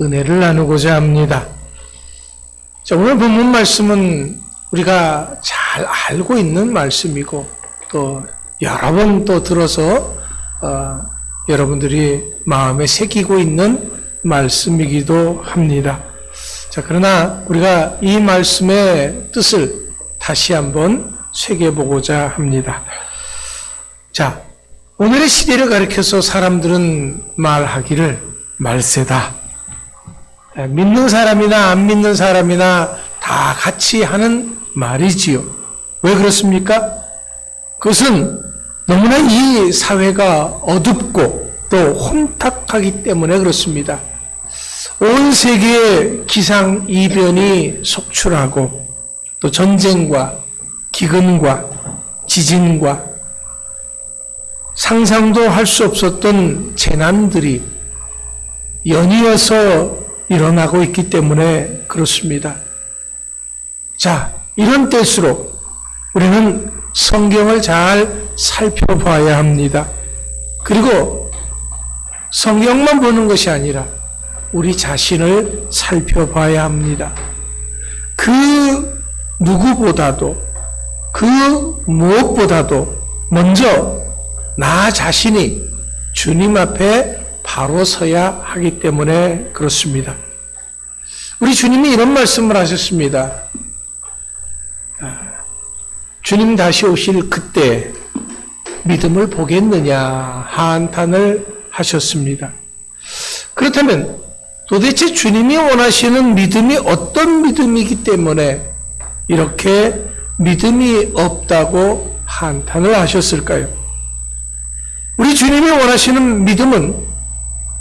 은혜를 나누고자 합니다. 자, 오늘 본문 말씀은 우리가 잘 알고 있는 말씀이고 또 여러 번 또 들어서 여러분들이 마음에 새기고 있는 말씀이기도 합니다. 자, 그러나 우리가 이 말씀의 뜻을 다시 한번 새겨보고자 합니다. 자, 오늘의 시대를 가리켜서 사람들은 말하기를 말세다. 믿는 사람이나 안 믿는 사람이나 다 같이 하는 말이지요. 왜 그렇습니까? 그것은 너무나 이 사회가 어둡고 또 혼탁하기 때문에 그렇습니다. 온 세계에 기상이변이 속출하고 또 전쟁과 기근과 지진과 상상도 할 수 없었던 재난들이 연이어서 일어나고 있기 때문에 그렇습니다. 자, 이런 때일수록 우리는 성경을 잘 살펴봐야 합니다. 그리고 성경만 보는 것이 아니라 우리 자신을 살펴봐야 합니다. 그 누구보다도 그 무엇보다도 먼저 나 자신이 주님 앞에 바로 서야 하기 때문에 그렇습니다. 우리 주님이 이런 말씀을 하셨습니다. 주님 다시 오실 그때 믿음을 보겠느냐 한탄을 하셨습니다. 그렇다면 도대체 주님이 원하시는 믿음이 어떤 믿음이기 때문에 이렇게 믿음이 없다고 한탄을 하셨을까요? 우리 주님이 원하시는 믿음은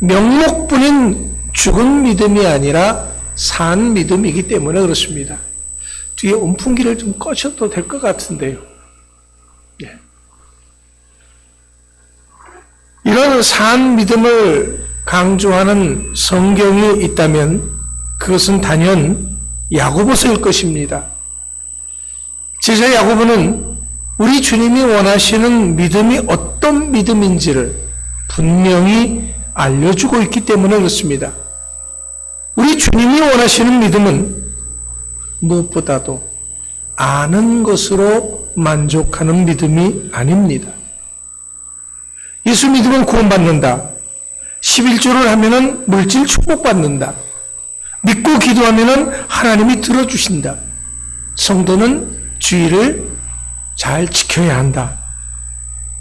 명목뿐인 죽은 믿음이 아니라 산 믿음이기 때문에 그렇습니다. 뒤에 온풍기를 좀 꺼셔도 될 것 같은데요. 예. 이런 산 믿음을 강조하는 성경이 있다면 그것은 단연 야고보서일 것입니다. 제자 야고보는 우리 주님이 원하시는 믿음이 어떤 믿음인지를 분명히 알려주고 있기 때문에 그렇습니다. 우리 주님이 원하시는 믿음은 무엇보다도 아는 것으로 만족하는 믿음이 아닙니다. 예수 믿으면 구원받는다. 11조를 하면은 물질 축복받는다. 믿고 기도하면은 하나님이 들어주신다. 성도는 주의를 잘 지켜야 한다.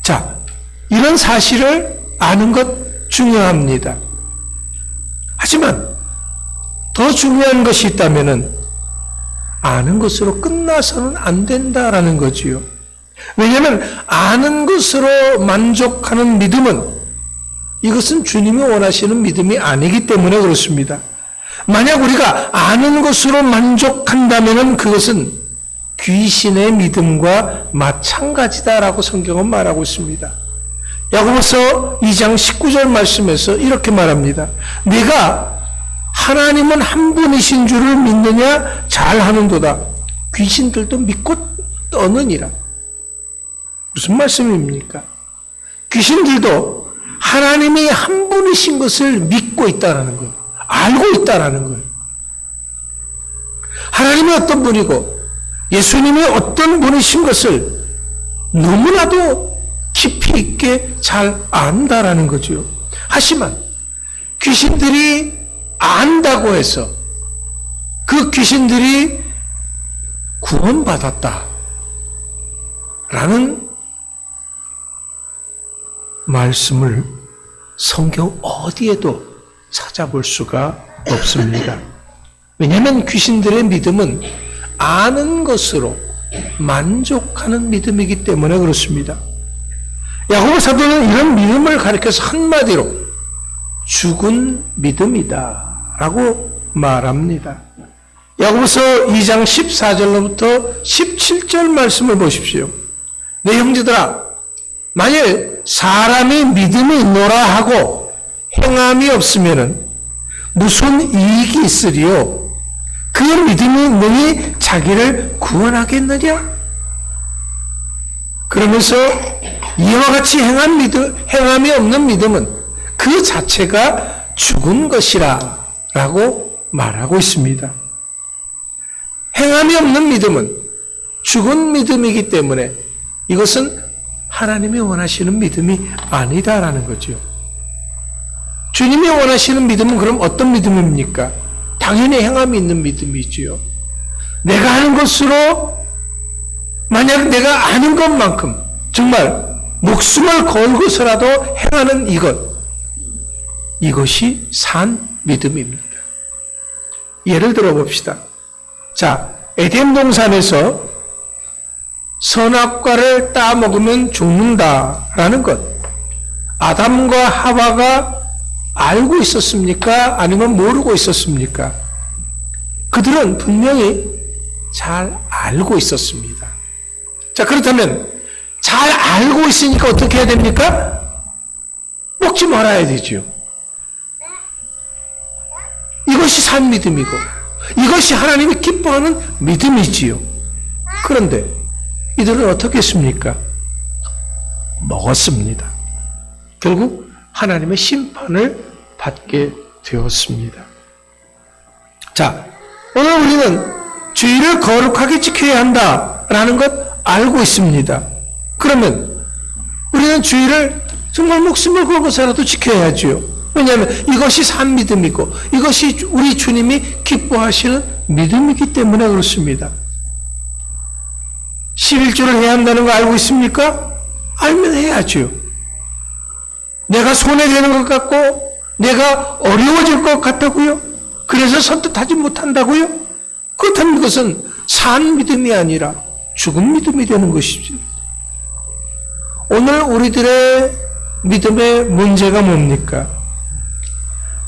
자, 이런 사실을 아는 것 중요합니다. 하지만 더 중요한 것이 있다면은 아는 것으로 끝나서는 안 된다라는 거지요. 왜냐하면 아는 것으로 만족하는 믿음은 이것은 주님이 원하시는 믿음이 아니기 때문에 그렇습니다. 만약 우리가 아는 것으로 만족한다면 그것은 귀신의 믿음과 마찬가지다라고 성경은 말하고 있습니다. 야고보서 2장 19절 말씀에서 이렇게 말합니다. 네가 하나님은 한 분이신 줄을 믿느냐 잘하는도다. 귀신들도 믿고 떠느니라. 무슨 말씀입니까? 귀신들도 하나님이 한 분이신 것을 믿고 있다는 거예요. 알고 있다는 거예요. 하나님이 어떤 분이고 예수님이 어떤 분이신 것을 너무나도 깊이 있게 잘 안다라는 거죠. 하지만 귀신들이 안다고 해서 그 귀신들이 구원받았다 라는 말씀을 성경 어디에도 찾아볼 수가 없습니다. 왜냐하면 귀신들의 믿음은 아는 것으로 만족하는 믿음이기 때문에 그렇습니다. 야고보 사도는 이런 믿음을 가리켜서 한마디로 죽은 믿음이다 라고 말합니다. 야고보서 2장 14절로부터 17절 말씀을 보십시오. 내 형제들아, 만일 사람이 믿음이 있노라 하고 행함이 없으면 무슨 이익이 있으리요? 그 믿음이 능히 자기를 구원하겠느냐? 그러면서 이와 같이 행함이 없는 믿음은 그 자체가 죽은 것이라 라고 말하고 있습니다. 행함이 없는 믿음은 죽은 믿음이기 때문에 이것은 하나님이 원하시는 믿음이 아니다라는 거죠. 주님이 원하시는 믿음은 그럼 어떤 믿음입니까? 당연히 행함이 있는 믿음이지요. 내가 하는 것으로 만약 내가 아는 것만큼 정말 목숨을 걸고서라도 행하는 이것이 산 믿음입니다. 예를 들어 봅시다. 자, 에덴 동산에서 선악과를 따먹으면 죽는다라는 것. 아담과 하와가 알고 있었습니까? 아니면 모르고 있었습니까? 그들은 분명히 잘 알고 있었습니다. 자, 그렇다면 잘 알고 있으니까 어떻게 해야 됩니까? 먹지 말아야 되죠. 이것이 산 믿음이고 이것이 하나님이 기뻐하는 믿음이지요. 그런데 이들은 어떻게 했습니까? 먹었습니다. 결국 하나님의 심판을 받게 되었습니다. 자, 오늘 우리는 주의를 거룩하게 지켜야 한다라는 것 알고 있습니다. 그러면 우리는 주의를 정말 목숨을 걸고서라도 지켜야죠. 왜냐하면 이것이 산 믿음이고 이것이 우리 주님이 기뻐하시는 믿음이기 때문에 그렇습니다. 11조를 해야 한다는 거 알고 있습니까? 알면 해야죠. 내가 손해되는 것 같고 내가 어려워질 것 같다고요? 그래서 선뜻하지 못한다고요? 그렇다면 그것은 산 믿음이 아니라 죽은 믿음이 되는 것이죠. 오늘 우리들의 믿음의 문제가 뭡니까?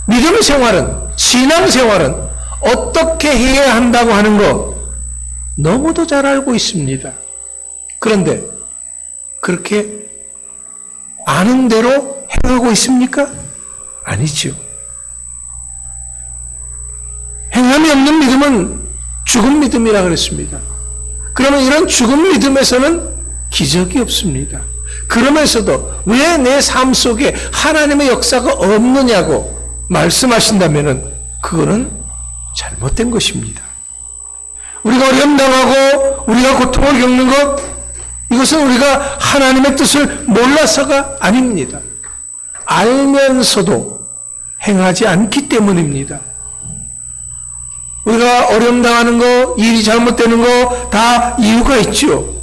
믿음의 생활은, 신앙생활은 어떻게 해야 한다고 하는 거 너무도 잘 알고 있습니다. 그런데 그렇게 아는 대로 행하고 있습니까? 아니죠. 행함이 없는 믿음은 죽은 믿음이라 그랬습니다. 그러면 이런 죽은 믿음에서는 기적이 없습니다. 그러면서도 왜 내 삶 속에 하나님의 역사가 없느냐고 말씀하신다면 그거는 잘못된 것입니다. 우리가 어려움 당하고 우리가 고통을 겪는 것, 이것은 우리가 하나님의 뜻을 몰라서가 아닙니다. 알면서도 행하지 않기 때문입니다. 우리가 어려움 당하는 거, 일이 잘못되는 거 다 이유가 있죠.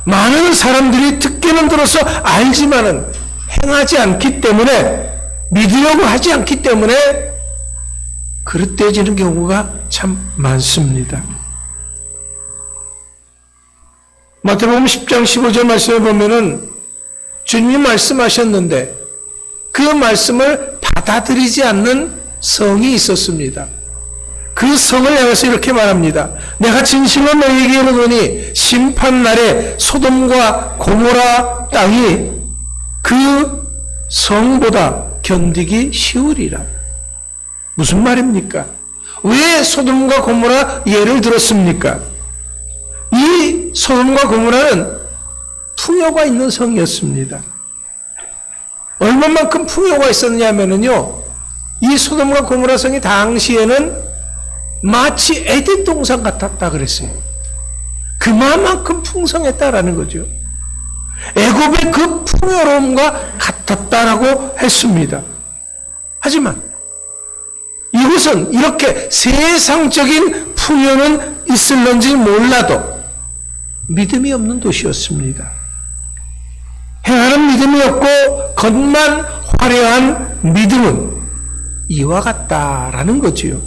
많은 사람들이 듣기는 들어서 알지만은 행하지 않기 때문에, 믿으려고 하지 않기 때문에 그릇되어지는 경우가 참 많습니다. 마태복음 10장 15절 말씀을 보면은 주님이 말씀하셨는데 그 말씀을 받아들이지 않는 성이 있었습니다. 그 성을 향해서 이렇게 말합니다. 내가 진실로 너희에게 이르노니 심판날에 소돔과 고모라 땅이 그 성보다 견디기 쉬우리라. 무슨 말입니까? 왜 소돔과 고모라 예를 들었습니까? 이 소돔과 고모라는 풍요가 있는 성이었습니다. 얼마만큼 풍요가 있었냐면요, 이 소돔과 고모라 성이 당시에는 마치 에덴 동산 같았다 그랬어요. 그만큼 풍성했다라는 거죠. 애굽의 그 풍요로움과 같았다라고 했습니다. 하지만 이곳은 이렇게 세상적인 풍요는 있을런지 몰라도 믿음이 없는 도시였습니다. 행하는 믿음이 없고 겉만 화려한 믿음은 이와 같다라는 거지요.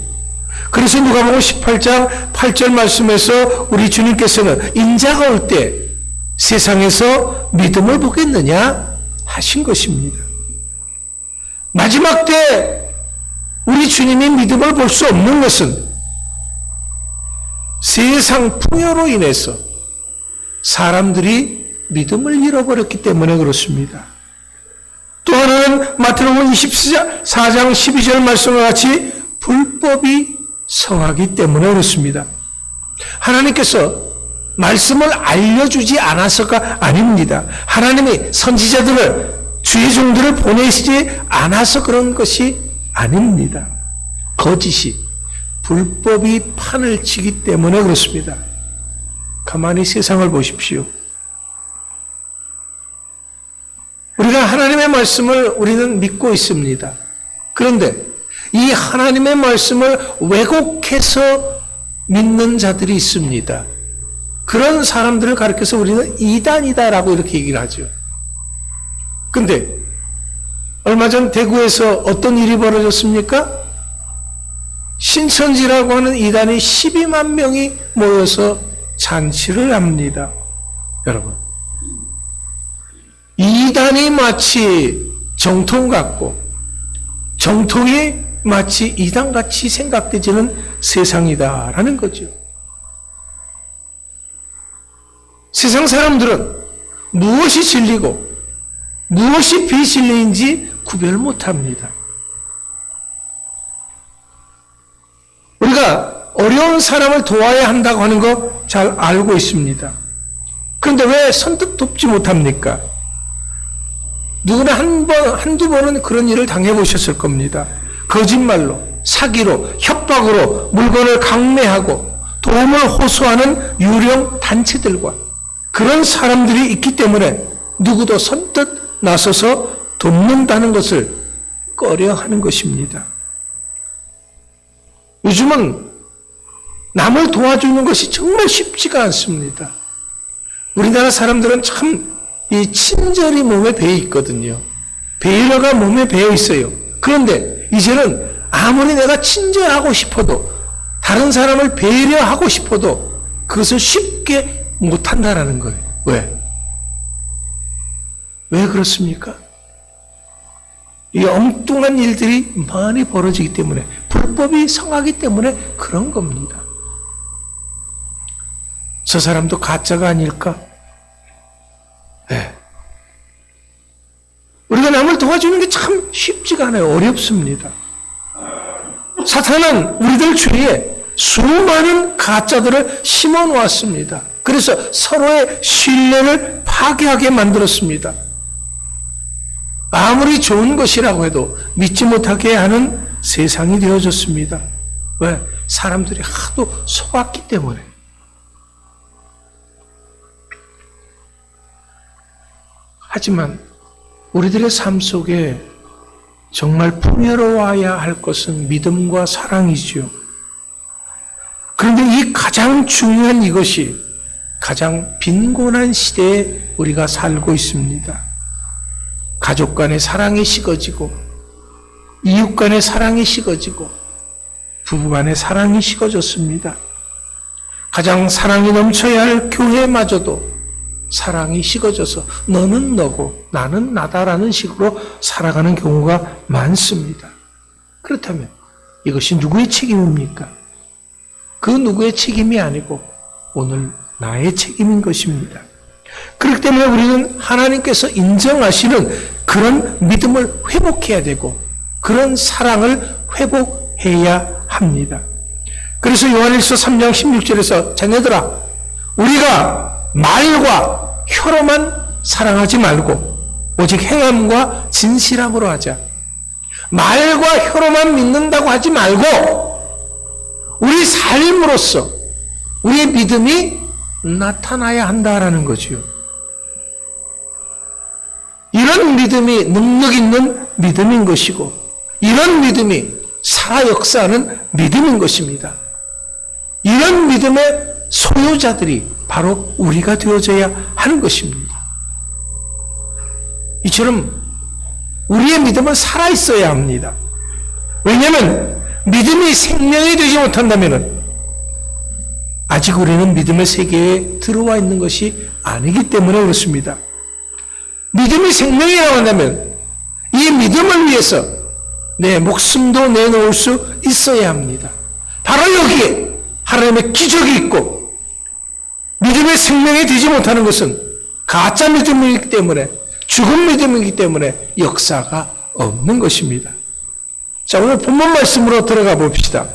그래서 누가복음 18장 8절 말씀에서 우리 주님께서는 인자가 올 때 세상에서 믿음을 보겠느냐 하신 것입니다. 마지막 때 우리 주님이 믿음을 볼 수 없는 것은 세상 풍요로 인해서 사람들이 믿음을 잃어버렸기 때문에 그렇습니다. 또 하나는 마태복음 24장 12절 말씀과 같이 불법이 성하기 때문에 그렇습니다. 하나님께서 말씀을 알려주지 않아서가 아닙니다. 하나님이 선지자들을, 주의 종들을 보내시지 않아서 그런 것이 아닙니다. 거짓이, 불법이 판을 치기 때문에 그렇습니다. 가만히 세상을 보십시오. 우리가 하나님의 말씀을 우리는 믿고 있습니다. 그런데 이 하나님의 말씀을 왜곡해서 믿는 자들이 있습니다. 그런 사람들을 가리켜서 우리는 이단이다라고 이렇게 얘기를 하죠. 근데 얼마 전 대구에서 어떤 일이 벌어졌습니까? 신천지라고 하는 이단이 12만 명이 모여서 잔치를 합니다. 여러분, 이단이 마치 정통 같고 정통이 마치 이단같이 생각되지는 세상이다라는 거죠. 세상 사람들은 무엇이 진리고 무엇이 비진리인지 구별 못합니다. 우리가 어려운 사람을 도와야 한다고 하는 거 잘 알고 있습니다. 그런데 왜 선뜻 돕지 못합니까? 누구나 한두 번은 그런 일을 당해보셨을 겁니다. 거짓말로, 사기로, 협박으로 물건을 강매하고 도움을 호소하는 유령 단체들과 그런 사람들이 있기 때문에 누구도 선뜻 나서서 돕는다는 것을 꺼려하는 것입니다. 요즘은 남을 도와주는 것이 정말 쉽지가 않습니다. 우리나라 사람들은 참 이 친절이 몸에 배어 있거든요. 배려가 몸에 배어 있어요. 그런데 이제는 아무리 내가 친절하고 싶어도 다른 사람을 배려하고 싶어도 그것을 쉽게 못한다라는 거예요. 왜? 왜 그렇습니까? 이 엉뚱한 일들이 많이 벌어지기 때문에, 불법이 성하기 때문에 그런 겁니다. 저 사람도 가짜가 아닐까? 네. 우리가 남을 도와주는 게 참 쉽지가 않아요. 어렵습니다. 사탄은 우리들 주위에 수많은 가짜들을 심어 놓았습니다. 그래서 서로의 신뢰를 파괴하게 만들었습니다. 아무리 좋은 것이라고 해도 믿지 못하게 하는 세상이 되어졌습니다. 왜? 사람들이 하도 속았기 때문에. 하지만 우리들의 삶 속에 정말 풍요로워야 할 것은 믿음과 사랑이지요. 그런데 이 가장 중요한 이것이 가장 빈곤한 시대에 우리가 살고 있습니다. 가족 간의 사랑이 식어지고, 이웃 간의 사랑이 식어지고, 부부 간의 사랑이 식어졌습니다. 가장 사랑이 넘쳐야 할 교회마저도 사랑이 식어져서 너는 너고 나는 나다라는 식으로 살아가는 경우가 많습니다. 그렇다면 이것이 누구의 책임입니까? 그 누구의 책임이 아니고 오늘 나의 책임인 것입니다. 그렇기 때문에 우리는 하나님께서 인정하시는 그런 믿음을 회복해야 되고 그런 사랑을 회복해야 합니다. 그래서 요한일서 3장 16절에서 자녀들아, 우리가 말과 혀로만 사랑하지 말고 오직 행함과 진실함으로 하자. 말과 혀로만 믿는다고 하지 말고 우리 삶으로서 우리의 믿음이 나타나야 한다라는 거지요. 이런 믿음이 능력 있는 믿음인 것이고 이런 믿음이 살아 역사하는 믿음인 것입니다. 이런 믿음의 소유자들이 바로 우리가 되어져야 하는 것입니다. 이처럼 우리의 믿음은 살아있어야 합니다. 왜냐하면 믿음이 생명이 되지 못한다면 아직 우리는 믿음의 세계에 들어와 있는 것이 아니기 때문에 그렇습니다. 믿음이 생명이라고 한다면 이 믿음을 위해서 내 목숨도 내놓을 수 있어야 합니다. 바로 여기에 하나님의 기적이 있고 믿음의 생명이 되지 못하는 것은 가짜 믿음이기 때문에 죽은 믿음이기 때문에 역사가 없는 것입니다. 자, 오늘 본문 말씀으로 들어가 봅시다.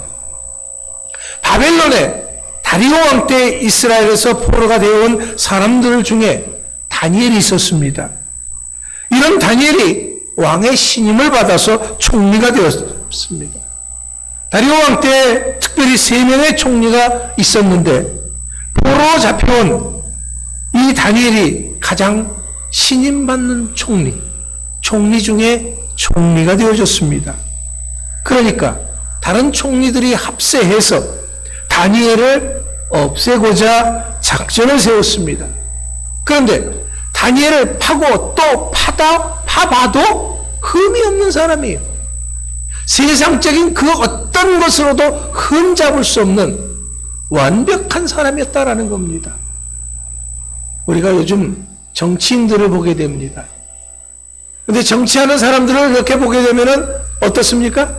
바벨론에 다리오 왕 때 이스라엘에서 포로가 되어온 사람들 중에 다니엘이 있었습니다. 이런 다니엘이 왕의 신임을 받아서 총리가 되었습니다. 다리오 왕 때 특별히 3명의 총리가 있었는데 포로로 잡혀온 이 다니엘이 가장 신임받는 총리 중에 총리가 되어졌습니다. 그러니까 다른 총리들이 합세해서 다니엘을 없애고자 작전을 세웠습니다. 그런데 다니엘을 파고 또 파봐도 흠이 없는 사람이에요. 세상적인 그 어떤 것으로도 흠 잡을 수 없는 완벽한 사람이었다라는 겁니다. 우리가 요즘 정치인들을 보게 됩니다. 근데 정치하는 사람들을 이렇게 보게 되면은 어떻습니까?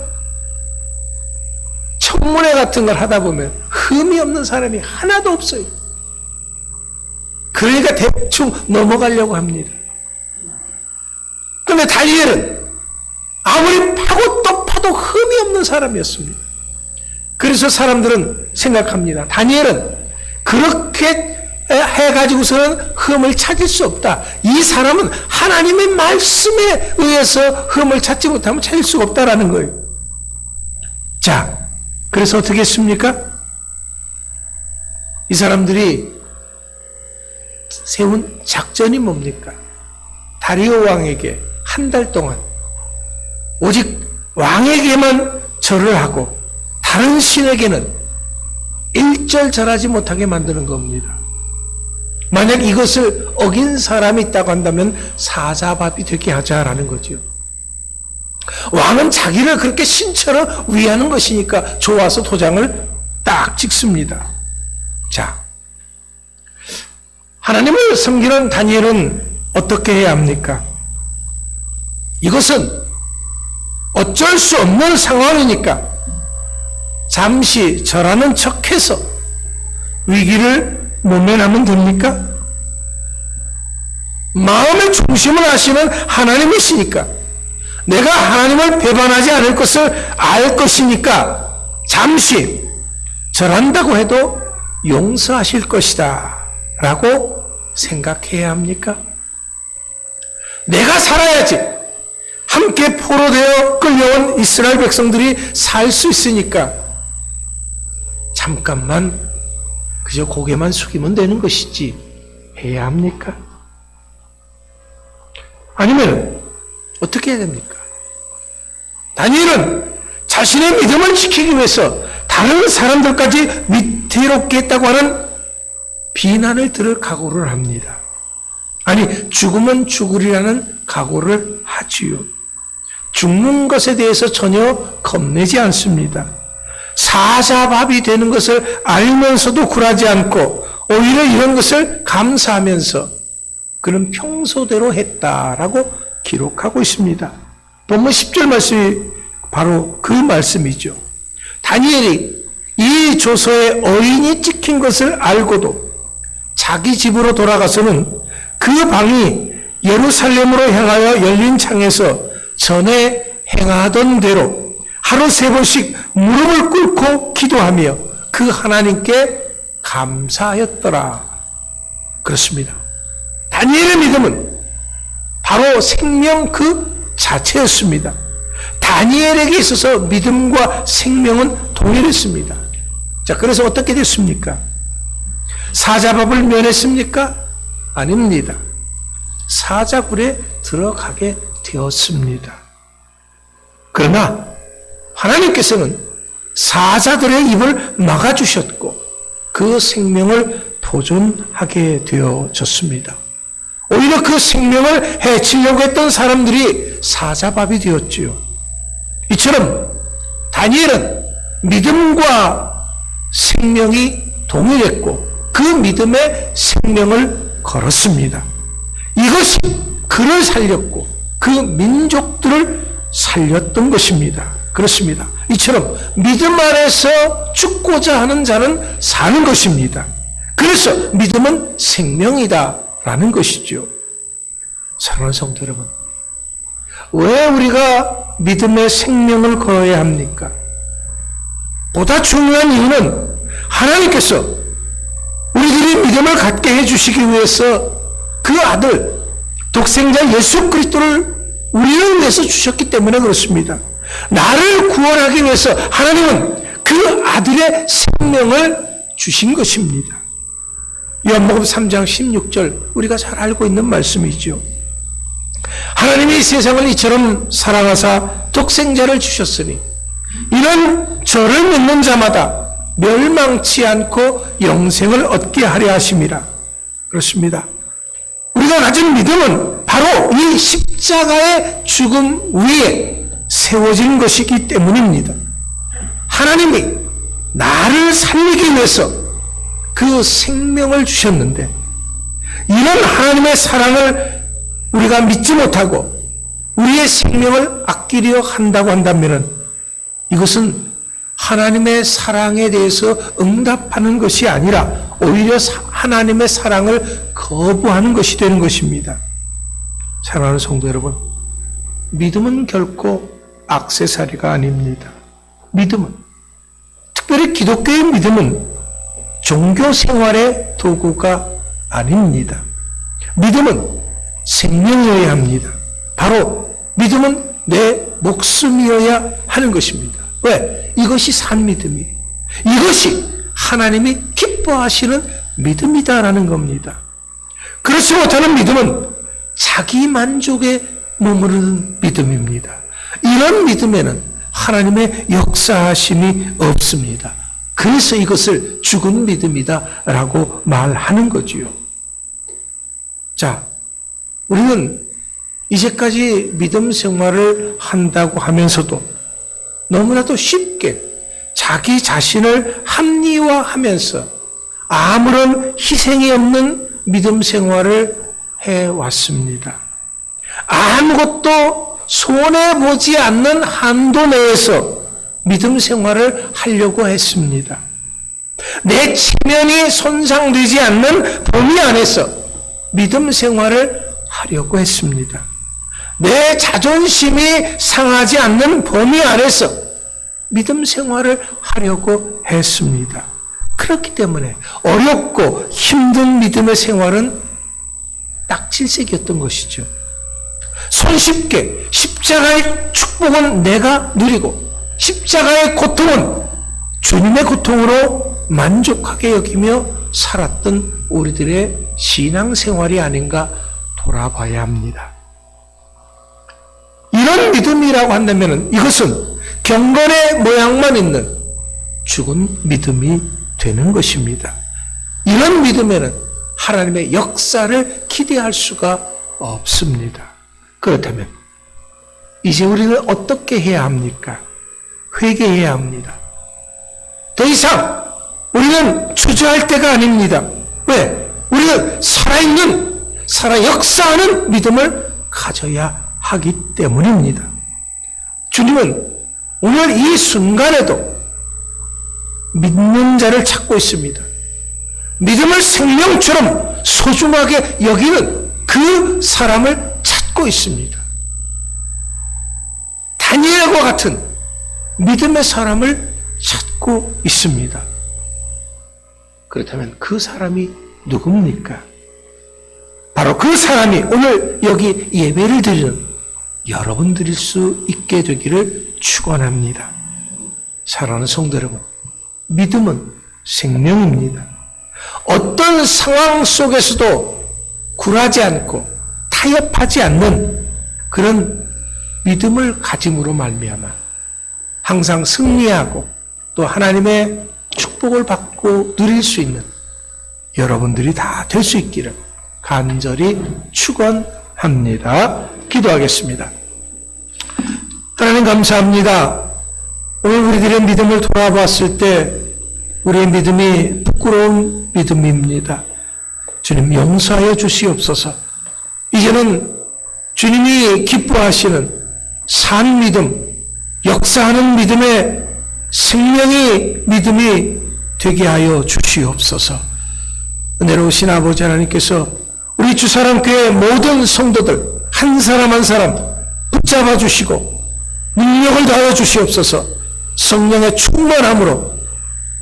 청문회 같은 걸 하다 보면 흠이 없는 사람이 하나도 없어요. 그러니까 대충 넘어가려고 합니다. 그런데 다니엘은 아무리 파고 또 파도 흠이 없는 사람이었습니다. 그래서 사람들은 생각합니다. 다니엘은 그렇게 해가지고서는 흠을 찾을 수 없다. 이 사람은 하나님의 말씀에 의해서 흠을 찾지 못하면 찾을 수가 없다라는 거예요. 자, 그래서 어떻게 했습니까? 이 사람들이 세운 작전이 뭡니까? 다리오 왕에게 한 달 동안 오직 왕에게만 절을 하고 다른 신에게는 일절 절하지 못하게 만드는 겁니다. 만약 이것을 어긴 사람이 있다고 한다면 사자밥이 되게 하자라는 거죠. 왕은 자기를 그렇게 신처럼 위하는 것이니까 좋아서 도장을 딱 찍습니다. 자, 하나님을 섬기는 다니엘은 어떻게 해야 합니까? 이것은 어쩔 수 없는 상황이니까 잠시 절하는 척해서 위기를 모면하면 됩니까? 마음의 중심을 아시는 하나님이시니까 내가 하나님을 배반하지 않을 것을 알 것이니까 잠시 절한다고 해도 용서하실 것이다 라고 생각해야 합니까? 내가 살아야지 함께 포로되어 끌려온 이스라엘 백성들이 살 수 있으니까 잠깐만 그저 고개만 숙이면 되는 것이지 해야 합니까? 아니면 어떻게 해야 됩니까? 다니엘은 자신의 믿음을 지키기 위해서 다른 사람들까지 위태롭게 했다고 하는 비난을 들을 각오를 합니다. 아니, 죽으면 죽으리라는 각오를 하지요. 죽는 것에 대해서 전혀 겁내지 않습니다. 사자밥이 되는 것을 알면서도 굴하지 않고 오히려 이런 것을 감사하면서 그는 평소대로 했다라고 기록하고 있습니다. 본문 10절 말씀이 바로 그 말씀이죠. 다니엘이 이 조서에 어인이 찍힌 것을 알고도 자기 집으로 돌아가서는 그 방이 예루살렘으로 향하여 열린 창에서 전에 행하던 대로 하루 3번씩 무릎을 꿇고 기도하며 그 하나님께 감사하였더라. 그렇습니다. 다니엘의 믿음은 바로 생명 그 자체였습니다. 다니엘에게 있어서 믿음과 생명은 동일했습니다. 자, 그래서 어떻게 됐습니까? 사자밥을 면했습니까? 아닙니다. 사자굴에 들어가게 되었습니다. 그러나 하나님께서는 사자들의 입을 막아주셨고 그 생명을 보존하게 되어졌습니다. 오히려 그 생명을 해치려고 했던 사람들이 사자밥이 되었지요. 이처럼 다니엘은 믿음과 생명이 동일했고 그 믿음의 생명을 걸었습니다. 이것이 그를 살렸고 그 민족들을 살렸던 것입니다. 그렇습니다. 이처럼 믿음 안에서 죽고자 하는 자는 사는 것입니다. 그래서 믿음은 생명이다 라는 것이죠. 사랑하는 성도 여러분, 왜 우리가 믿음의 생명을 걸어야 합니까? 보다 중요한 이유는 하나님께서 우리들이 믿음을 갖게 해주시기 위해서 그 아들 독생자 예수 그리스도를 우리를 위해서 주셨기 때문에 그렇습니다. 나를 구원하기 위해서 하나님은 그 아들의 생명을 주신 것입니다. 요한복음 3장 16절 우리가 잘 알고 있는 말씀이죠. 하나님이 세상을 이처럼 사랑하사 독생자를 주셨으니 이는 저를 믿는 자마다 멸망치 않고 영생을 얻게 하려 하심이라. 그렇습니다. 우리가 가진 믿음은 바로 이 십자가의 죽음 위에 세워진 것이기 때문입니다. 하나님이 나를 살리기 위해서 그 생명을 주셨는데 이런 하나님의 사랑을 우리가 믿지 못하고 우리의 생명을 아끼려 한다고 한다면 이것은 하나님의 사랑에 대해서 응답하는 것이 아니라 오히려 하나님의 사랑을 거부하는 것이 되는 것입니다. 사랑하는 성도 여러분, 믿음은 결코 액세서리가 아닙니다. 믿음은, 특별히 기독교의 믿음은 종교 생활의 도구가 아닙니다. 믿음은 생명이어야 합니다. 바로 믿음은 내 목숨이어야 하는 것입니다. 왜? 이것이 산 믿음이에요. 이것이 하나님이 기뻐하시는 믿음이다라는 겁니다. 그렇지 못하는 믿음은 자기 만족에 머무르는 믿음입니다. 이런 믿음에는 하나님의 역사하심이 없습니다. 그래서 이것을 죽은 믿음이다라고 말하는 거지요. 자, 우리는 이제까지 믿음 생활을 한다고 하면서도 너무나도 쉽게 자기 자신을 합리화하면서 아무런 희생이 없는 믿음 생활을 해왔습니다. 아무것도 손해보지 않는 한도 내에서 믿음 생활을 하려고 했습니다. 내 체면이 손상되지 않는 범위 안에서 믿음 생활을 하려고 했습니다. 내 자존심이 상하지 않는 범위 안에서 믿음 생활을 하려고 했습니다. 그렇기 때문에 어렵고 힘든 믿음의 생활은 딱질색이었던 것이죠. 손쉽게 십자가의 축복은 내가 누리고 십자가의 고통은 주님의 고통으로 만족하게 여기며 살았던 우리들의 신앙생활이 아닌가 돌아봐야 합니다. 이런 믿음이라고 한다면 이것은 경건의 모양만 있는 죽은 믿음이 되는 것입니다. 이런 믿음에는 하나님의 역사를 기대할 수가 없습니다. 그렇다면 이제 우리는 어떻게 해야 합니까? 회개해야 합니다. 더 이상 우리는 주저할 때가 아닙니다. 왜? 우리는 살아있는, 역사하는 믿음을 가져야 하기 때문입니다. 주님은 오늘 이 순간에도 믿는 자를 찾고 있습니다. 믿음을 생명처럼 소중하게 여기는 그 사람을 찾고 있습니다. 다니엘과 같은 믿음의 사람을 찾고 있습니다. 그렇다면 그 사람이 누굽니까? 바로 그 사람이 오늘 여기 예배를 드리는 여러분들일 수 있게 되기를 축원합니다. 사랑하는 성도 여러분, 믿음은 생명입니다. 어떤 상황 속에서도 굴하지 않고 타협하지 않는 그런 믿음을 가짐으로 말미암아 항상 승리하고 또 하나님의 축복을 받고 누릴 수 있는 여러분들이 다 될 수 있기를 간절히 축원합니다. 기도하겠습니다. 하나님 감사합니다. 오늘 우리들의 믿음을 돌아봤을 때 우리의 믿음이 부끄러운 믿음입니다. 주님 용서하여 주시옵소서. 이제는 주님이 기뻐하시는 산 믿음, 역사하는 믿음의 생명이 믿음이 되게 하여 주시옵소서. 은혜로우신 아버지 하나님께서 우리 주사랑교회 모든 성도들 한 사람 한 사람 붙잡아 주시고 능력을 다하여 주시옵소서. 성령의 충만함으로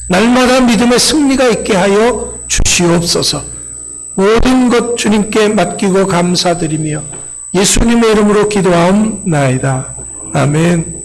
날마다 믿음의 승리가 있게 하여 주시옵소서. 모든 것 주님께 맡기고 감사드리며 예수님의 이름으로 기도하옵나이다. 아멘.